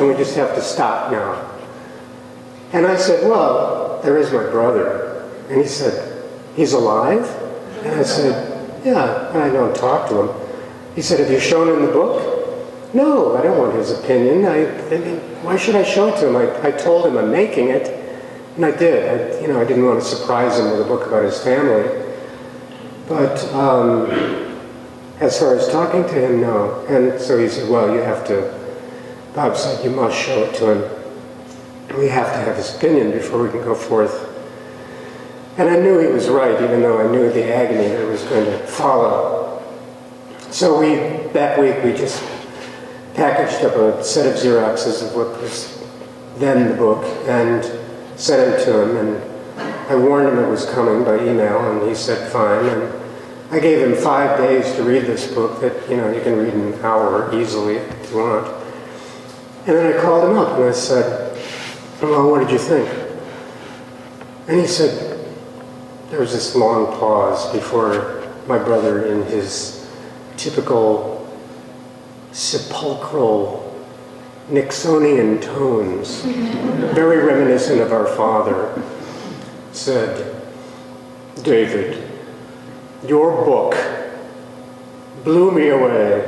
and we just have to stop now. And I said, well, there is my brother. And he said, he's alive? And I said, yeah, and I don't talk to him. He said, have you shown him the book? No, I don't want his opinion. I mean, why should I show it to him? I told him I'm making it, and I did. I didn't want to surprise him with a book about his family. But as far as talking to him, no. And so he said, well, you have to, Bob said, you must show it to him. We have to have his opinion before we can go forth. And I knew he was right, even though I knew the agony that was going to follow. So that week we just packaged up a set of Xeroxes of what was then the book and sent it to him, and I warned him it was coming by email, and he said fine, and I gave him 5 days to read this book that you can read in an hour easily if you want. And then I called him up and I said, well, what did you think? And he said, there was this long pause before my brother, in his typical sepulchral Nixonian tones, very reminiscent of our father, said, David, your book blew me away.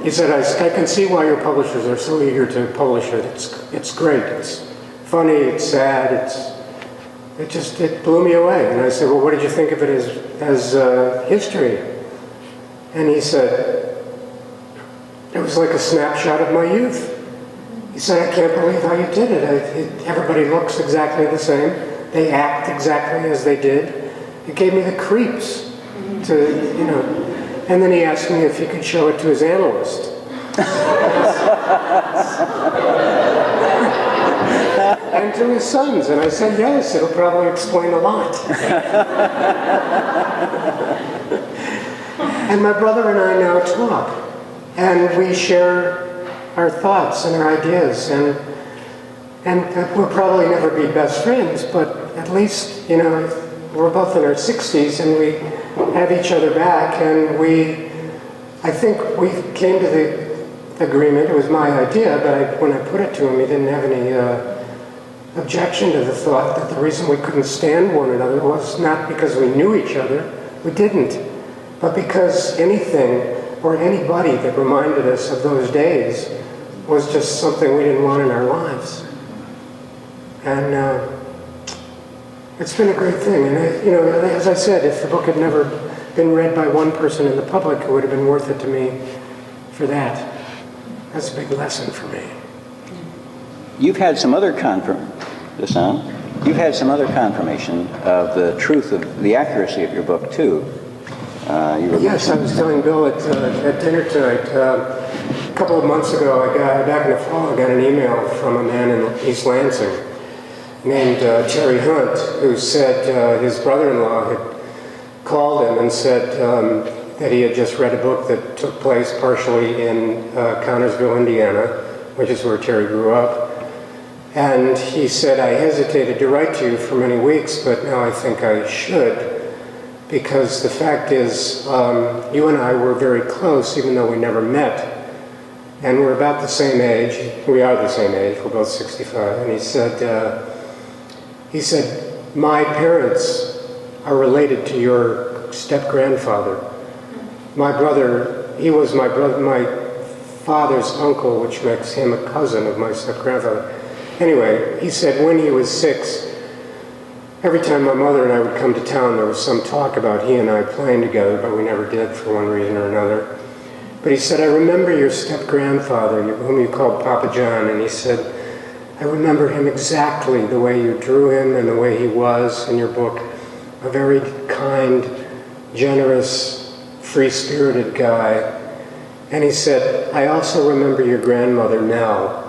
He said, I can see why your publishers are so eager to publish it. It's great. It's funny. It's sad. It blew me away. And I said, well, what did you think of it as history? And he said, it was like a snapshot of my youth. He said, I can't believe how you did it. Everybody looks exactly the same. They act exactly as they did. It gave me the creeps And then he asked me if he could show it to his analyst. And to his sons. And I said, yes, it'll probably explain a lot. And my brother and I now talk. And we share our thoughts and our ideas. And we'll probably never be best friends, but at least, we're both in our 60s and we have each other back. And I think we came to the agreement. It was my idea, but when I put it to him, he didn't have any objection to the thought that the reason we couldn't stand one another was not because we knew each other. We didn't. But because anything or anybody that reminded us of those days was just something we didn't want in our lives. And it's been a great thing. And as I said, if the book had never been read by one person in the public, it would have been worth it to me for that. That's a big lesson for me. You've had some other You've had some other confirmation of the truth of the accuracy of your book too. Yes, I was telling Bill at dinner tonight. A couple of months ago, back in the fall, I got an email from a man in East Lansing named Terry Hunt, who said his brother-in-law had called him and said that he had just read a book that took place partially in Connersville, Indiana, which is where Terry grew up. And he said, I hesitated to write to you for many weeks, but now I think I should. Because the fact is, you and I were very close, even though we never met. And we're about the same age. We are the same age. We're both 65. And he said, my parents are related to your step-grandfather. My brother, he was my father's uncle, which makes him a cousin of my step-grandfather. Anyway, he said when he was 6, every time my mother and I would come to town, there was some talk about he and I playing together, but we never did for one reason or another. But he said, I remember your step-grandfather, whom you called Papa John, and he said, I remember him exactly the way you drew him and the way he was in your book. A very kind, generous, free-spirited guy. And he said, I also remember your grandmother, Nell,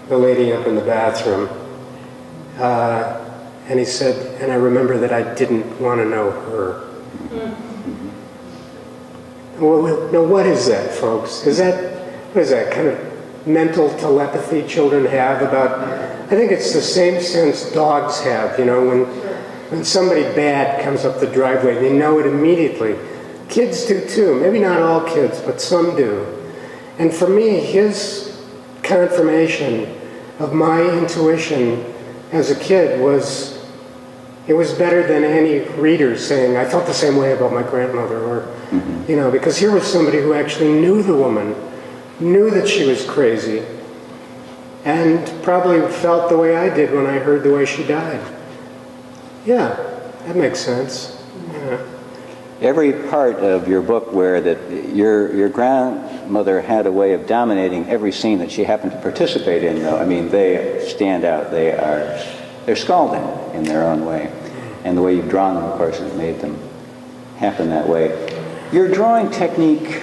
the lady up in the bathroom. And he said, and I remember that I didn't want to know her. Well, now what is that, folks? What is that kind of mental telepathy children have about, I think it's the same sense dogs have, when somebody bad comes up the driveway, they know it immediately. Kids do too, maybe not all kids, but some do. And for me, his confirmation of my intuition as a kid was, it was better than any reader saying, I felt the same way about my grandmother, or, you know, because here was somebody who actually knew the woman, knew that she was crazy, and probably felt the way I did when I heard the way she died. Yeah, that makes sense. Yeah. Every part of your book where that your grandmother had a way of dominating every scene that she happened to participate in, though, I mean, they stand out. They're scalding in their own way. And the way you've drawn them, of course, has made them happen that way. Your drawing technique,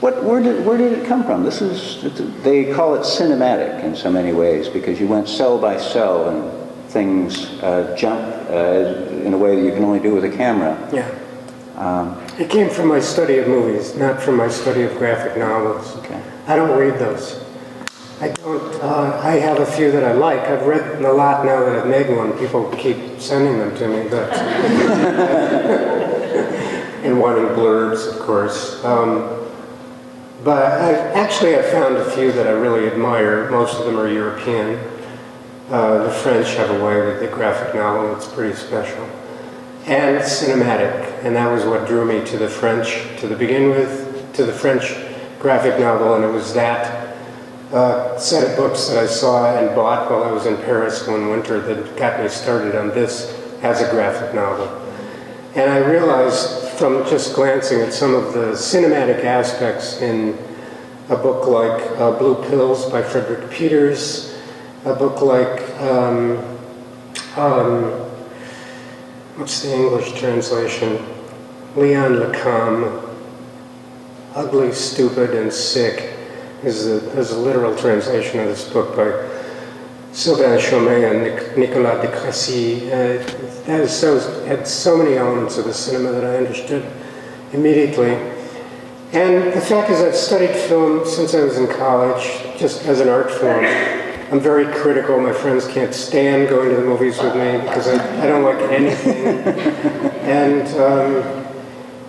where did it come from? They call it cinematic in so many ways, because you went cell by cell and things jump in a way that you can only do with a camera. Yeah. It came from my study of movies, not from my study of graphic novels. Okay. I don't read those. I don't. I have a few that I like. I've read a lot now that I've made one. People keep sending them to me, but and wanting blurbs, of course. But I've found a few that I really admire. Most of them are European. The French have a way with the graphic novel that's pretty special. And cinematic, and that was what drew me to the French, to begin with, to the French graphic novel, and it was that set of books that I saw and bought while I was in Paris one winter that got me started on this as a graphic novel. And I realized from just glancing at some of the cinematic aspects in a book like Blue Pills by Frederick Peters, a book like, what's the English translation? Leon Lecam, Ugly, Stupid, and Sick is a literal translation of this book by Sylvain Chomet and Nicolas de Crécy. Had so many elements of the cinema that I understood immediately. And the fact is, I've studied film since I was in college, just as an art form. I'm very critical. My friends can't stand going to the movies with me because I don't like anything. And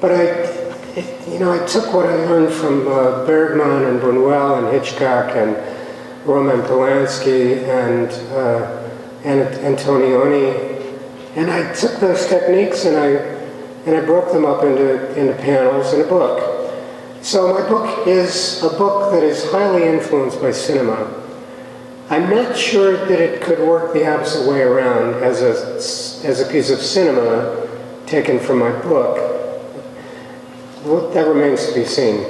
but I took what I learned from Bergman and Buñuel and Hitchcock and Roman Polanski and Antonioni, and I took those techniques and I broke them up into panels in a book. So my book is a book that is highly influenced by cinema. I'm not sure that it could work the opposite way around as a piece of cinema taken from my book. Well, that remains to be seen.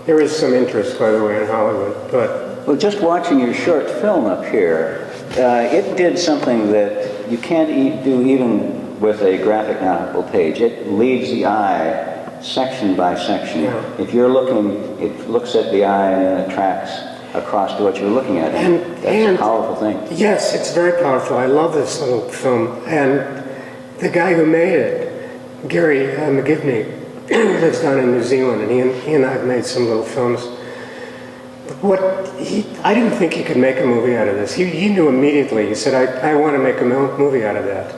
There is some interest, by the way, in Hollywood, but... Well, just watching your short film up here, it did something that you can't do even with a graphic novel page. It leads the eye section by section. Yeah. If you're looking, it looks at the eye and then it tracks across to what you're looking at. That's a powerful thing. Yes, it's very powerful. I love this little film. And the guy who made it, Gary McGivney, lives down in New Zealand, and he and I have made some little films. I didn't think he could make a movie out of this. He knew immediately. He said, I want to make a movie out of that.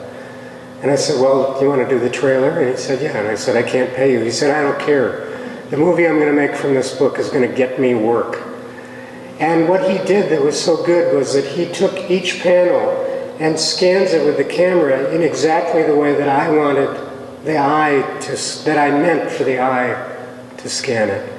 And I said, well, do you want to do the trailer? And he said, yeah. And I said, I can't pay you. He said, I don't care. The movie I'm going to make from this book is going to get me work. And what he did that was so good was that he took each panel and scans it with the camera in exactly the way that I wanted the eye that I meant for the eye to scan it.